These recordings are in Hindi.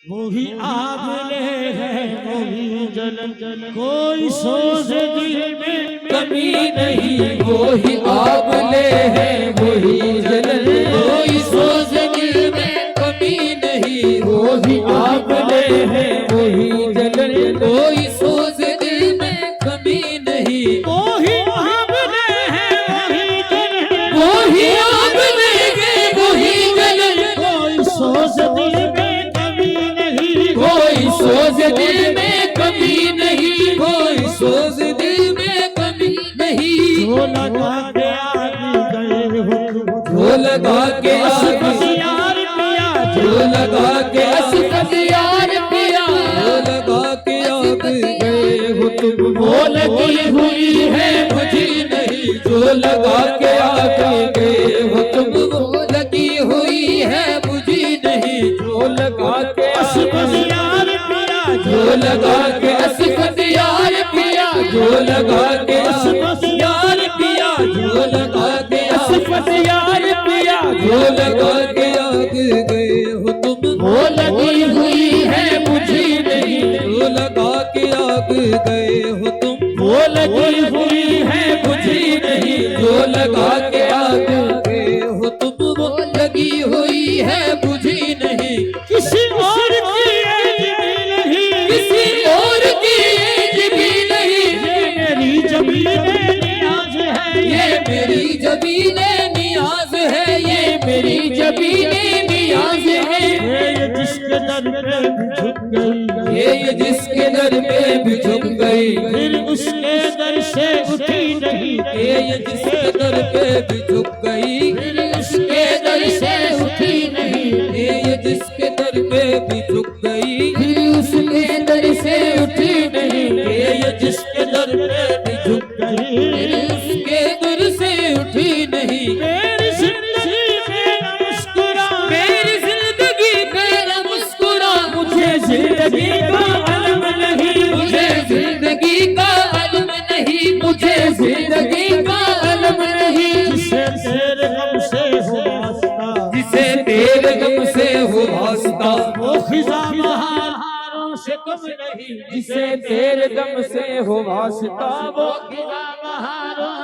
वही आग है वही जलन, कोई सोच दिल में कमी नहीं। वही आबले है वही जलन, कोई सोच दिल में कमी नहीं। वही आबले है वही जलन, कोई सोच दिल में कमी नहीं। वही आबले है वही जलन, वही आबले है वही जलन, कोई सोच दिल में कमी नहीं। कोई सोच दिल में कमी नहीं। कोई सोच दिल में कमी नहीं। जो लगा के आग गए हो, जो लगा के आग यार पिया, जो लगा के असफत यार पिया, जो लगा के आग गए हो तुम। वो लगी हुई है मुझे नहीं, जो लगा के आग गए हो तुम। वो लगी हुई है मुझे नहीं, जो लगा के असफत यार पिया, जो लगा के असफत यार पिया, जो लगा के असफत यार पिया, जो लगा के असफत यार पिया, जो लगा के आग गए हो तुम। वो लगी हुई है मुझे नहीं, जो लगा के आग गए हो तुम। वो लगी हुई है मुझे नहीं, जो लगा के आग गए हो तुम। वो लगी हुई है मुझे नहीं, किसी और की एज भी नहीं, किसी और की एज भी नहीं। ये मेरी जमीने नियाज है, ये मेरी जमीने नियाज है, ये मेरी जमीने नियाज है। ये जिसके दर पे भी झुक गई, ये जिसके दर पे भी झुक गई, फिर उसके दर से उठी नहीं। ये जिसके दर पे भी झुक गई, फिर उसके दर से उठी नहीं। ये जिसके दर पे भी झुक गई, फिर उसके दर से उठी नहीं। ये जिसके दर पे भी झुक गई, गई, उसके दर से उठी नहीं। मेरी जिंदगी में न मुस्कुरा, मेरी जिंदगी में न मुस्कुरा, मुझे जिंदगी का अलम नहीं। मुझे जिंदगी का अलम नहीं। मुझे जिंदगी का अलम नहीं। जिसे तेरे गम से हो वास्ता, जिसे तेरे गम से हो वास्ता, वो खिजा बहारों से कम नहीं। जिसे तेरे गम से हो वास्ता, वो खिजा बहारों,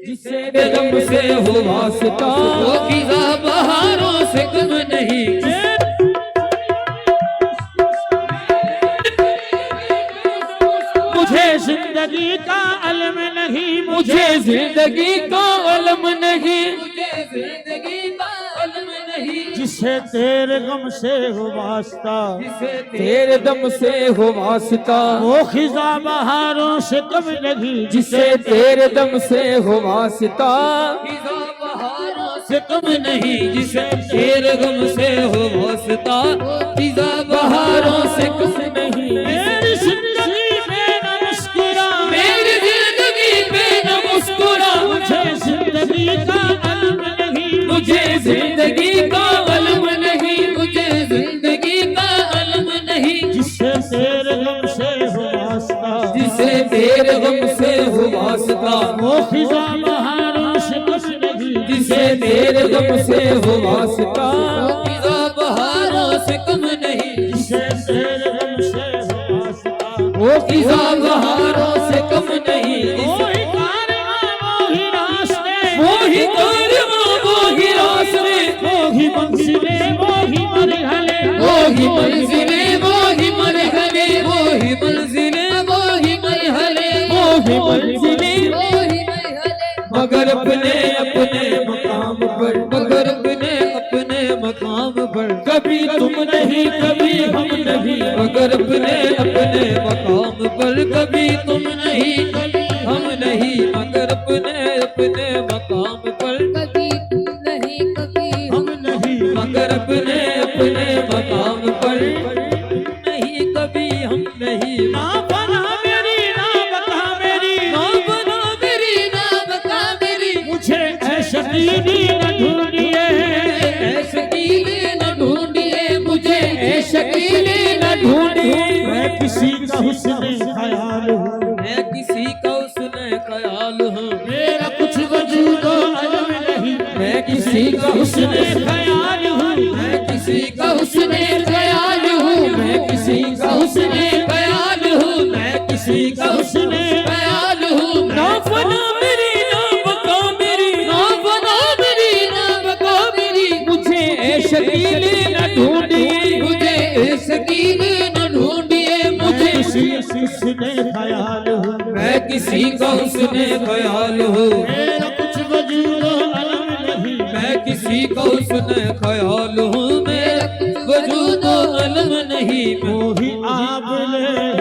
जिसे तेरे गम से हो वास्ता, वो खिजा बहारों से कम नहीं। मुझे जिंदगी का अलम नहीं। मुझे जिंदगी का अलम नहीं। मुझे जिंदगी का अलम नहीं। जिसे तेरे गम से हो वास्ता, जिसे तेरे दम से हो वास्ता, वो खिजा बहारों से कम नहीं। जिसे तेरे दम से हो वास्ता, खिजा बहारों से कम नहीं। जिसे तेरे गम से हो वास्ता, खिजा बहारों से कम नहीं। मेरी जिंदगी में न मुस्कुरा, मेरी जिंदगी में न मुस्कुरा, मुझे जिंदगी का अलम नहीं। मुझे जिंदगी का अलम नहीं। मुझे जिंदगी का अलम नहीं। जिसे तेरे गम से हो वास्ता, जिसे तेरे गम से हो वास्ता, वो खिजा बहारों से कम नहीं। जिसे तेरे गम से हो वास्ता, खिजा बहारों से कम नहीं। जिसे तेरे गम से हो वास्ता, वो खिजा बहारों से कम नहीं। वही कारवां वही रास्ते, वही कारवां वही रास्ते, वही मंजिलें वही मरहले, वही मंजिलें वही मरहले, वही मंजिलें वही मरहले, वही मंजिलें वही मरहले। मगर अपने अपने मकाम पर, मगर अपने अपने मकाम पर, कभी तुम नहीं कभी हम नहीं। मगर अपने अपने मकाम पर, कभी तुम नहीं कभी हम नहीं। मगर अपने अपने मकाम पर, कभी तुम नहीं कभी हम नहीं। मगर अपने अपने मकाम पर, नहीं कभी हम नहीं। ना बना मेरी ना बता मेरी, ना बना मेरी ना बता मेरी, मुझे ऐसा दीदी न ढूंढिए, ऐसे कीले न ढूंढिए, मुझे ऐसे कीले न ढूंढिए। मैं किसी का हुस्न ख्याल हूँ, मैं किसी का उसने ख्याल हूँ। मेरा कुछ वजूद अलम नहीं। मैं किसी का हुस्न उसने ख्याल हूँ, मैं किसी का उसने ख्याल किसी का उसने ख्याल हो, मेरा कुछ वजूद अलम नहीं, मैं किसी का उसने ख्याल हूँ, मेरा वजूद अलम नहीं, वो ही आप ले